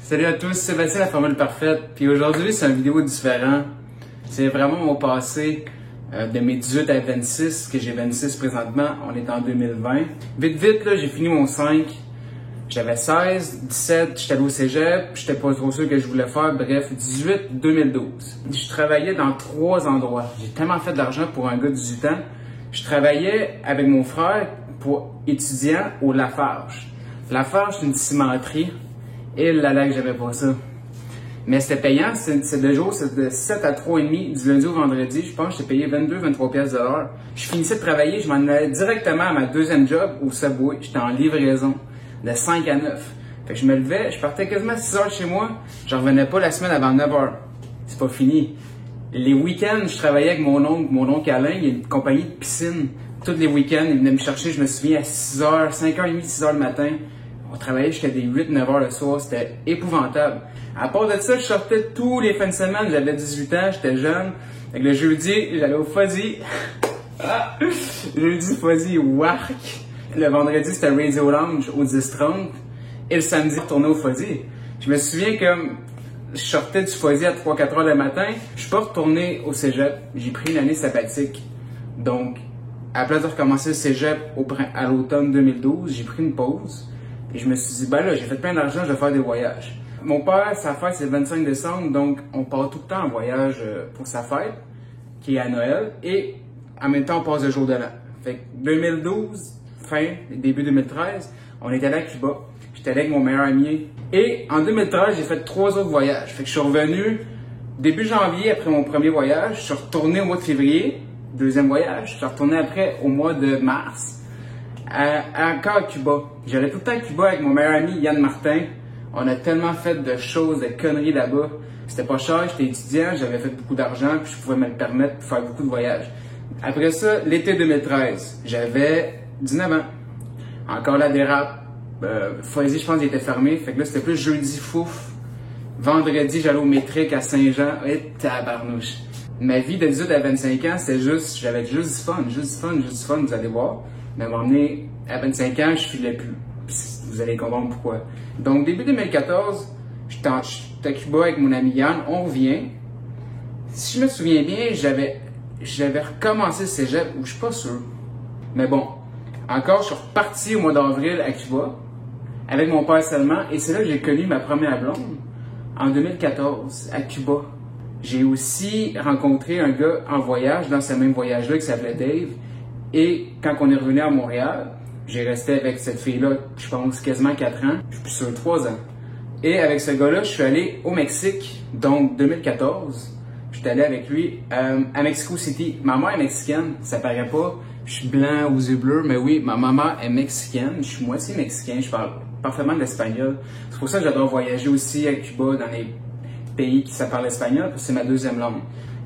Salut à tous, c'est Sébastien la formule parfaite. Puis aujourd'hui, c'est une vidéo différente. C'est vraiment mon passé de mes 18 à 26, que j'ai 26 présentement. On est en 2020. Vite, là, j'ai fini mon 5. J'avais 16, 17, j'étais allé au cégep, j'étais pas trop sûr que je voulais faire. Bref, 18, 2012. Je travaillais dans 3 endroits. J'ai tellement fait d'argent pour un gars de 18 ans. Je travaillais avec mon frère pour étudiant au Lafarge. Lafarge, c'est une cimenterie. Et là que j'avais pas ça. Mais c'était payant, c'est 2 jours, c'est de 7 à 3,5 du lundi au vendredi. Je pense que j'étais payé 22-23 pièces de l'heure. Je finissais de travailler, je m'en allais directement à ma deuxième job au Subway. J'étais en livraison de 5 à 9. Fait que je me levais, je partais quasiment à 6 heures de chez moi. Je revenais pas la semaine avant 9 heures. C'est pas fini. Les week-ends, je travaillais avec mon oncle Alain, il y a une compagnie de piscine. Tous les week-ends, il venait me chercher, je me souviens, à 6 heures, 5h30, 6 heures le matin. On travaillait jusqu'à des 8-9 heures le soir, c'était épouvantable. À part de ça, je sortais tous les fins de semaine, j'avais 18 ans, j'étais jeune. Fait que le jeudi, j'allais au Fuzzy. Jeudi, Fuzzy, wark. Le vendredi, c'était Radio Lounge au 10-30. Et le samedi, je retournais au Fuzzy. Je me souviens que je sortais du Fuzzy à 3-4 heures le matin. Je suis pas retourné au cégep. J'ai pris une année sabbatique. Donc, à la place de recommencer le cégep à l'automne 2012, j'ai pris une pause. Et je me suis dit, ben là, j'ai fait plein d'argent, je vais faire des voyages. Mon père, sa fête, c'est le 25 décembre, donc on part tout le temps en voyage pour sa fête, qui est à Noël, et en même temps, on passe le jour de l'an. Fait que 2012, fin, début 2013, on était allé à Cuba. J'étais allé avec mon meilleur ami. Et en 2013, j'ai fait 3 autres voyages. Fait que je suis revenu début janvier après mon premier voyage. Je suis retourné au mois de février, deuxième voyage. Je suis retourné après au mois de mars. Encore à Cuba. J'allais tout le temps à Cuba avec mon meilleur ami Yann Martin. On a tellement fait de choses, de conneries là-bas. C'était pas cher, j'étais étudiant, j'avais fait beaucoup d'argent, puis je pouvais me le permettre pour faire beaucoup de voyages. Après ça, l'été 2013, j'avais 19 ans. Encore la dérape. Fuzzy, je pense qu'il était fermé. Fait que là, c'était plus jeudi fouf. Vendredi, j'allais au métrique à Saint-Jean. Et tabarnouche. Ma vie de 18 à 25 ans, c'était juste, j'avais juste du fun, vous allez voir. Mais à un moment donné, à 25 ans, je filais plus. Vous allez comprendre pourquoi. Donc, début 2014, j'étais à Cuba avec mon ami Yann, on revient. Si je me souviens bien, j'avais recommencé le cégep, ou je suis pas sûr. Mais bon, encore, je suis reparti au mois d'avril à Cuba, avec mon père seulement, et c'est là que j'ai connu ma première blonde, en 2014, à Cuba. J'ai aussi rencontré un gars en voyage, dans ce même voyage-là, qui s'appelait Dave. Et quand on est revenu à Montréal, j'ai resté avec cette fille-là, je pense, quasiment 4 ans. Je suis plus sûr, 3 ans. Et avec ce gars-là, je suis allé au Mexique, donc 2014. Je suis allé avec lui à Mexico City. Ma mère est mexicaine, ça paraît pas. Je suis blanc aux yeux bleus, mais oui, ma maman est mexicaine. Je suis moitié mexicain, je parle parfaitement l'espagnol. C'est pour ça que j'adore voyager aussi à Cuba, dans les pays qui savent parler espagnol, parce que c'est ma deuxième langue.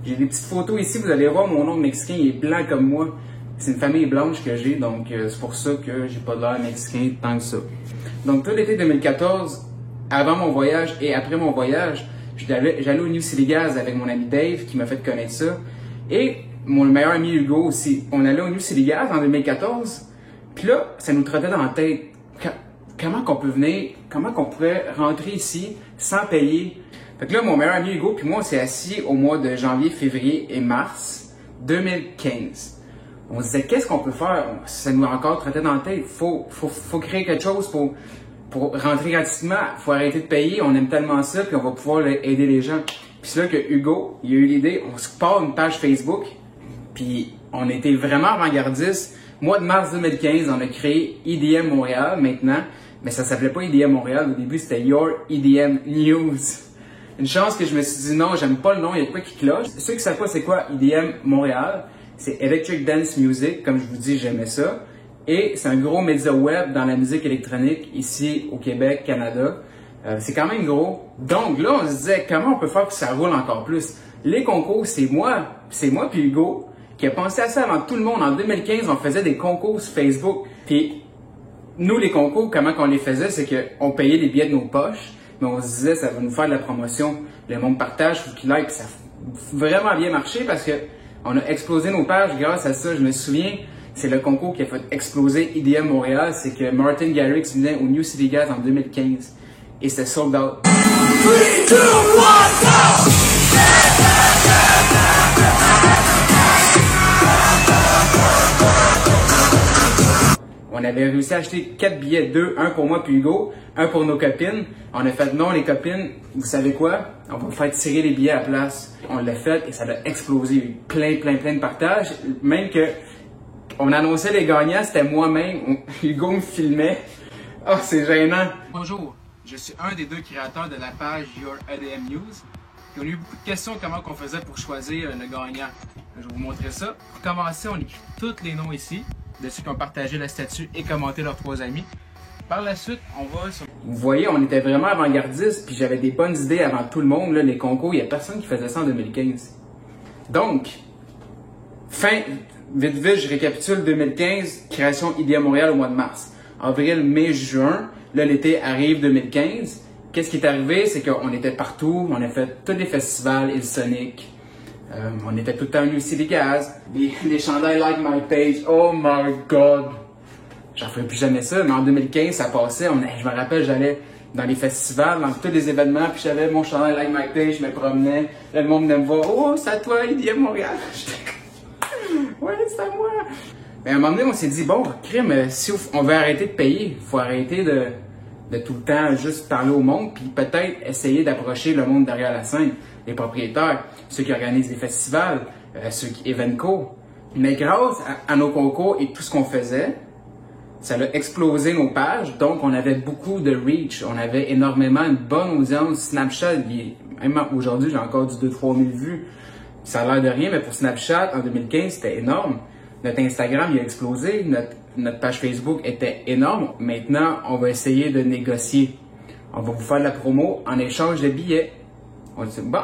J'ai des petites photos ici, vous allez voir, mon oncle mexicain, il est blanc comme moi. C'est une famille blanche que j'ai, donc c'est pour ça que j'ai pas de l'air mexicain tant que ça. Donc tout l'été 2014, avant mon voyage et après mon voyage, j'allais au New City Gas avec mon ami Dave qui m'a fait connaître ça. Et mon meilleur ami Hugo aussi. On allait au New City Gas en 2014. Puis là, ça nous trottait dans la tête. Comment qu'on peut venir, comment qu'on pourrait rentrer ici sans payer. Fait que là, mon meilleur ami Hugo puis moi, on s'est assis au mois de janvier, février et mars 2015. On se disait, qu'est-ce qu'on peut faire? Ça nous a encore trotté dans la tête. Faut créer quelque chose pour rentrer gratuitement. Faut arrêter de payer. On aime tellement ça, puis on va pouvoir aider les gens. Puis c'est là que Hugo, il a eu l'idée, on se part une page Facebook, puis on était vraiment avant-gardistes. Mois de mars 2015, on a créé EDM Montréal maintenant, mais ça s'appelait pas EDM Montréal. Au début, c'était Your EDM News. Une chance que je me suis dit, non, j'aime pas le nom, il y a quoi qui cloche. Ceux qui savent pas c'est quoi EDM Montréal, c'est Electric Dance Music, comme je vous dis, j'aimais ça. Et c'est un gros média web dans la musique électronique ici au Québec, Canada. C'est quand même gros. Donc là, on se disait, comment on peut faire pour que ça roule encore plus? Les concours, c'est moi puis Hugo qui a pensé à ça avant tout le monde. En 2015, on faisait des concours sur Facebook. Puis nous, les concours, comment qu'on les faisait, c'est qu'on payait les billets de nos poches, mais on se disait, ça va nous faire de la promotion. Le monde partage, faut qu'il like, ça a vraiment bien marché parce que on a explosé nos pages grâce à ça. Je me souviens, c'est le concours qui a fait exploser EDM Montréal. C'est que Martin Garrix venait au New City Gas en 2015. Et c'était sold out. 3, 2, 1, go! On avait réussi à acheter 4 billets, 2, un pour moi puis Hugo, un pour nos copines. On a fait non les copines, vous savez quoi? On va vous faire tirer les billets à la place. On l'a fait et ça a explosé. Il y a eu plein de partages. Même que on annonçait les gagnants, c'était moi-même. Hugo me filmait. Oh, c'est gênant. Bonjour, je suis un des 2 créateurs de la page Your ADM News. On a eu beaucoup de questions comment on faisait pour choisir le gagnant. Je vais vous montrer ça. Pour commencer, on écrit tous les noms ici de ceux qui ont partagé le statut et commenté leurs 3 amis. Par la suite, on va sur... Vous voyez, on était vraiment avant-gardistes, puis j'avais des bonnes idées avant tout le monde. Là, les concours, il n'y a personne qui faisait ça en 2015. Donc, vite, je récapitule 2015, création Idea Montréal au mois de mars. Avril, mai, juin, là, l'été arrive 2015. Qu'est-ce qui est arrivé? C'est qu'on était partout, on a fait tous les festivals, Ilsonic. On était tout le temps venus ici, les gaz. Les chandails Like My Page. Oh my God! J'en ferai plus jamais ça, mais en 2015, ça passait. Je me rappelle, j'allais dans les festivals, dans tous les événements, puis j'avais mon chandail Like My Page, je me promenais. Là, le monde venait me voir. Oh, c'est à toi, Idea Montréal! Ouais, c'est à moi! Mais à un moment donné, on s'est dit, bon, crime, si on veut arrêter de payer, il faut arrêter de tout le temps juste parler au monde, puis peut-être essayer d'approcher le monde derrière la scène, les propriétaires, ceux qui organisent les festivals, ceux qui Evenco. Mais grâce à nos concours et tout ce qu'on faisait, ça a explosé nos pages, donc on avait beaucoup de reach, on avait énormément une bonne audience. Snapchat, même aujourd'hui, j'ai encore du 2-3 000 vues. Ça a l'air de rien, mais pour Snapchat, en 2015, c'était énorme. Notre Instagram, il a explosé. Notre page Facebook était énorme. Maintenant, on va essayer de négocier. On va vous faire de la promo en échange de billets. On dit, bon,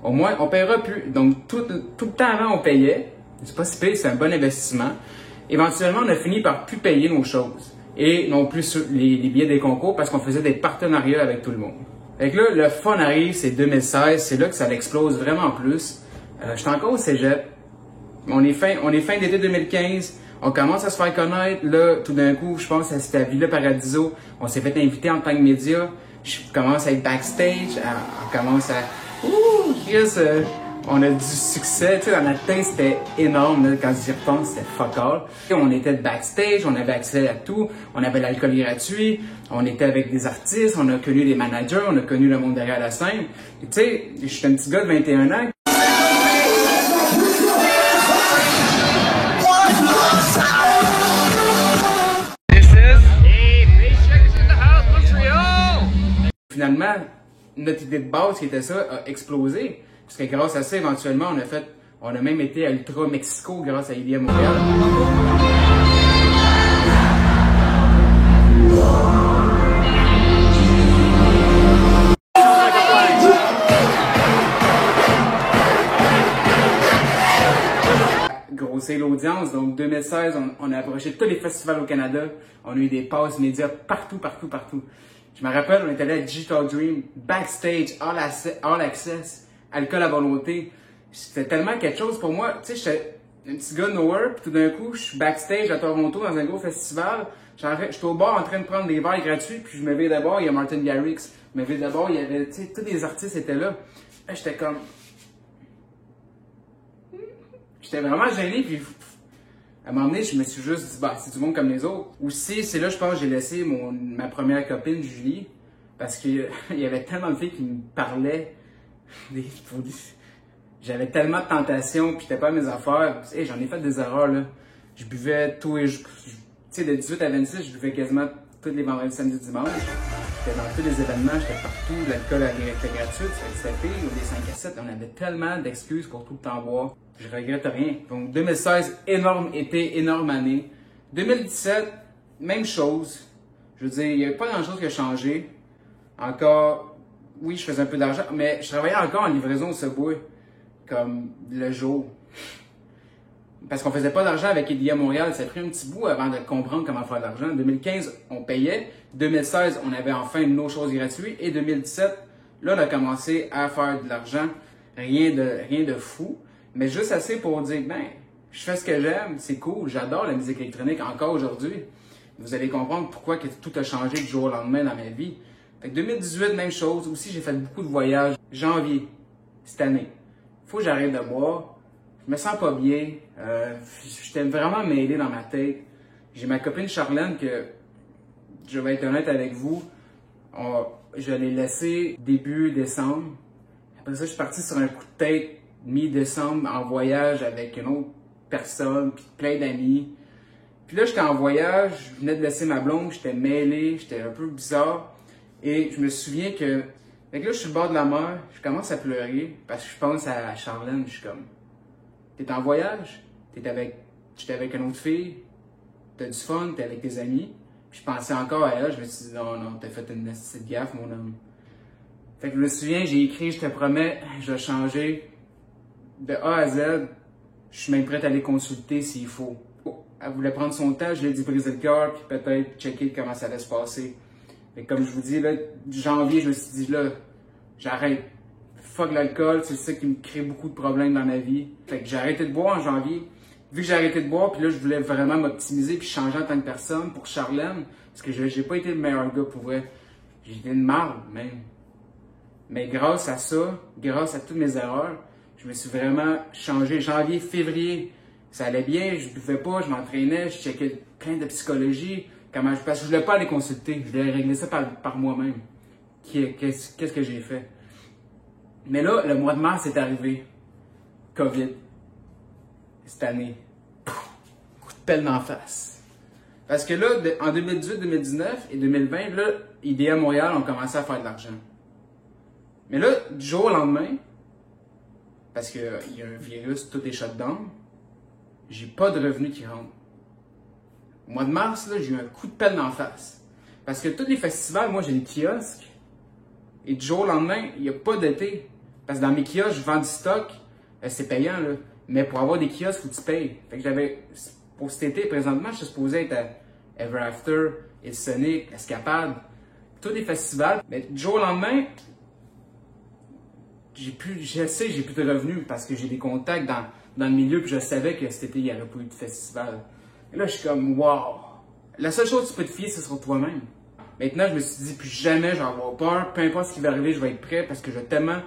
au moins, on paiera plus. Donc, tout le temps avant, on payait. C'est pas si pire, c'est un bon investissement. Éventuellement, on a fini par plus payer nos choses. Et non plus les billets des concours parce qu'on faisait des partenariats avec tout le monde. Fait que là, le fun arrive, c'est 2016. C'est là que ça explose vraiment plus. J'étais encore au cégep. On est fin d'été 2015. On commence à se faire connaître. Là, tout d'un coup, je pense que c'était à Villa Paradiso. On s'est fait inviter en tant que média. Je commence à être backstage. On commence à... Ouh, Chris, on a du succès. Tu sais, dans notre tête, c'était énorme. Là, quand j'y repense, c'était fuck all. On était backstage. On avait accès à tout. On avait l'alcool gratuit. On était avec des artistes. On a connu les managers. On a connu le monde derrière la scène. Tu sais, je suis un petit gars de 21 ans. Finalement, notre idée de base qui était ça a explosé. Parce que grâce à ça, éventuellement, on a même été à Ultra Mexico grâce à Idea Montréal. Grossir l'audience. Donc, 2016, on a approché tous les festivals au Canada. On a eu des passes médias partout. Je me rappelle, on était allé à Digital Dream, backstage, all access, alcool à volonté. C'était tellement quelque chose pour moi. Tu sais, j'étais un petit gars de nowhere, puis tout d'un coup, je suis backstage à Toronto dans un gros festival. J'étais au bar en train de prendre des verres gratuits, puis je me vais d'abord, il y a Martin Garrix. Je me vais d'abord, il y avait, tu sais, tous les artistes étaient là. Là, j'étais comme... J'étais vraiment gêné, puis à un moment donné, je me suis juste dit, bah, c'est du monde comme les autres. Aussi, c'est là, je pense, j'ai laissé ma première copine, Julie, parce qu'il y avait tellement de filles qui me parlaient. J'avais tellement de tentations, puis c'était pas mes affaires. Hey, j'en ai fait des erreurs, là. Je buvais tous les jours. Tu sais, de 18 à 26, je buvais quasiment tous les vendredis, samedis, dimanches. J'étais dans tous les événements, j'étais partout. L'alcool était gratuit, c'était pire. Ou des 5 à 7, on avait tellement d'excuses pour tout le temps boire. Je regrette rien. Donc 2016, énorme été, énorme année. 2017, même chose. Je veux dire, il n'y a pas grand-chose qui a changé. Encore, oui, je faisais un peu d'argent, mais je travaillais encore en livraison au Subway, comme le jour. Parce qu'on faisait pas d'argent avec Idea Montréal, ça a pris un petit bout avant de comprendre comment faire de l'argent. En 2015, on payait. 2016, on avait enfin nos choses gratuites. Et 2017, là, on a commencé à faire de l'argent. Rien de fou. Mais juste assez pour dire, ben, je fais ce que j'aime, c'est cool, j'adore la musique électronique encore aujourd'hui. Vous allez comprendre pourquoi que tout a changé du jour au lendemain dans ma vie. Fait que 2018, même chose. Aussi, j'ai fait beaucoup de voyages. Janvier, cette année. Faut que j'arrête de boire. Je me sens pas bien. J'étais vraiment mêlé dans ma tête. J'ai ma copine Charlène que, je vais être honnête avec vous, je l'ai laissée début décembre. Après ça, je suis parti sur un coup de tête mi-décembre en voyage avec une autre personne, puis plein d'amis. Puis là, j'étais en voyage, je venais de laisser ma blonde, j'étais mêlé, j'étais un peu bizarre. Et je me souviens que... Fait que là, je suis au bord de la mer, je commence à pleurer parce que je pense à Charlène, je suis comme... T'es en voyage, j'étais avec une autre fille, t'as du fun, t'es avec tes amis. Puis je pensais encore à elle, je me suis dit non, t'as fait une petite gaffe, mon homme. Fait que je me souviens, j'ai écrit, je te promets, je vais changer de A à Z. Je suis même prêt à aller consulter s'il faut. Elle voulait prendre son temps, je lui ai dit briser le cœur, puis peut-être checker comment ça allait se passer. Fait que comme je vous dis, là, janvier, je me suis dit, là, j'arrête. Fuck l'alcool, c'est ça qui me crée beaucoup de problèmes dans ma vie. Fait que j'ai arrêté de boire en janvier. Vu que j'ai arrêté de boire, puis là, je voulais vraiment m'optimiser puis changer en tant que personne pour Charlène, parce que j'ai pas été le meilleur gars pour vrai. J'ai été une marde, même. Mais grâce à ça, grâce à toutes mes erreurs, je me suis vraiment changé. Janvier, février, ça allait bien, je buvais pas, je m'entraînais, je checkais plein de psychologie. Parce que je voulais pas aller consulter, je voulais régler ça par moi-même. Qu'est-ce que j'ai fait? Mais là, le mois de mars est arrivé. COVID. Cette année. Coup de pelle d'en face. Parce que là, en 2018, 2019 et 2020, là, IDEA Montréal ont commencé à faire de l'argent. Mais là, du jour au lendemain, parce qu'il y a un virus, tout est shutdown, j'ai pas de revenus qui rentrent. Au mois de mars, là, j'ai eu un coup de pelle d'en face. Parce que tous les festivals, moi, j'ai des kiosques. Et du jour au lendemain, il n'y a pas d'été. Parce que dans mes kiosques, je vends du stock. C'est payant, là. Mais pour avoir des kiosques, il faut que tu payes. Fait que pour cet été, présentement, je suis supposé être à Ever After, El Sonic, Escapade. Tous les festivals. Mais du jour au lendemain, j'ai plus de revenus parce que j'ai des contacts dans le milieu. Puis je savais que cet été, il n'y aurait pas eu de festival. Et là, je suis comme, wow! La seule chose que tu peux te fier, c'est sur toi-même. Maintenant, je me suis dit, plus jamais je vais avoir peur. Peu importe ce qui va arriver, je vais être prêt parce que je vais tellement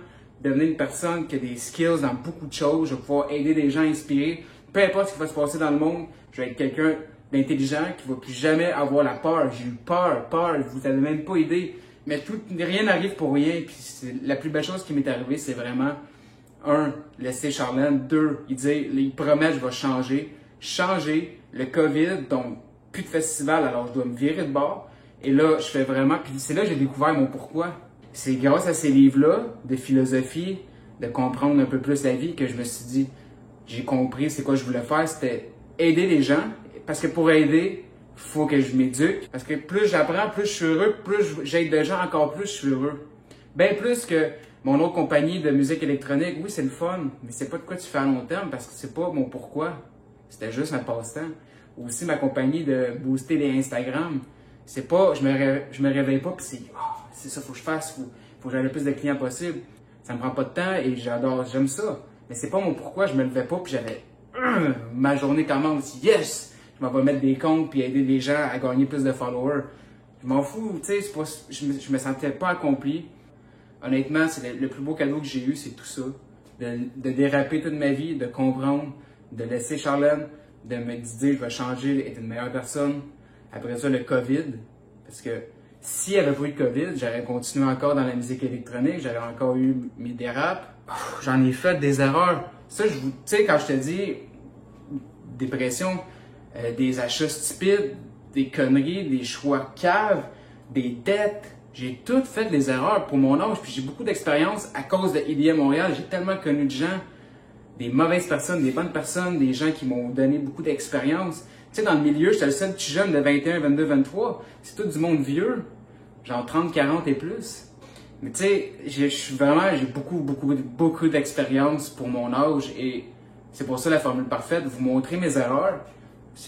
devenir une personne qui a des skills dans beaucoup de choses. Je vais pouvoir aider des gens, inspirer. Peu importe ce qui va se passer dans le monde, je vais être quelqu'un d'intelligent qui ne va plus jamais avoir la peur. J'ai eu peur. Vous n'avez même pas idée. Mais rien n'arrive pour rien. Puis la plus belle chose qui m'est arrivée, c'est vraiment, laisser Charlène. 2, il promet, je vais changer. Changer le COVID, donc plus de festival, alors je dois me virer de bord. Et là, je fais vraiment, puis c'est là que j'ai découvert mon pourquoi. C'est grâce à ces livres-là, de philosophie, de comprendre un peu plus la vie, que je me suis dit, j'ai compris c'est quoi je voulais faire, c'était aider les gens. Parce que pour aider, il faut que je m'éduque. Parce que plus j'apprends, plus je suis heureux, plus j'aide de gens, encore plus je suis heureux. Bien plus que mon autre compagnie de musique électronique, oui, c'est le fun, mais c'est pas de quoi tu fais à long terme, parce que c'est pas mon pourquoi. C'était juste un passe-temps. Aussi, ma compagnie de booster les Instagram. C'est pas, je me réveille pas, puis c'est ça, faut que je fasse, faut que j'aille le plus de clients possible. Ça me prend pas de temps et j'aime ça. Mais c'est pas mon pourquoi, je me levais pas, puis j'avais, ma journée commence, yes! Je m'en vais mettre des comptes, puis aider les gens à gagner plus de followers. Je m'en fous, tu sais, je me sentais pas accompli. Honnêtement, c'est le plus beau cadeau que j'ai eu, c'est tout ça. De déraper toute ma vie, de comprendre, de laisser Charlène, de me dire je vais changer, être une meilleure personne. Après ça, le COVID, parce que s'il n'y avait pas eu de COVID, j'aurais continué encore dans la musique électronique, j'aurais encore eu mes dérapes. J'en ai fait des erreurs. Ça, tu sais, quand je te dis dépression, des achats stupides, des conneries, des choix caves, des dettes, j'ai tout fait des erreurs pour mon âge, puis j'ai beaucoup d'expérience à cause de IDEA Montréal. J'ai tellement connu de gens, des mauvaises personnes, des bonnes personnes, des gens qui m'ont donné beaucoup d'expérience. Tu sais, dans le milieu, j'étais le seul petit jeune de 21, 22, 23. C'est tout du monde vieux, genre 30, 40 et plus. Mais tu sais, j'ai beaucoup d'expérience pour mon âge et c'est pour ça la formule parfaite, vous montrer mes erreurs.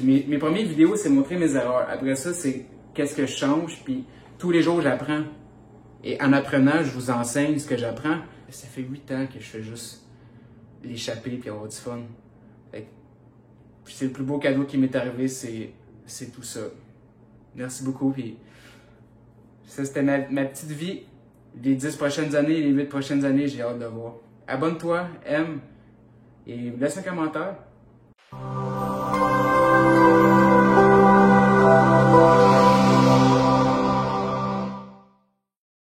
Mes premières vidéos, c'est montrer mes erreurs. Après ça, c'est qu'est-ce que je change, puis tous les jours, j'apprends. Et en apprenant, je vous enseigne ce que j'apprends. Ça fait 8 ans que je fais juste l'échapper puis avoir du fun. C'est le plus beau cadeau qui m'est arrivé, c'est tout ça. Merci beaucoup, puis Ça, c'était ma petite vie. Les 10 prochaines années, les 8 prochaines années, j'ai hâte de voir. Abonne-toi, aime et laisse un commentaire.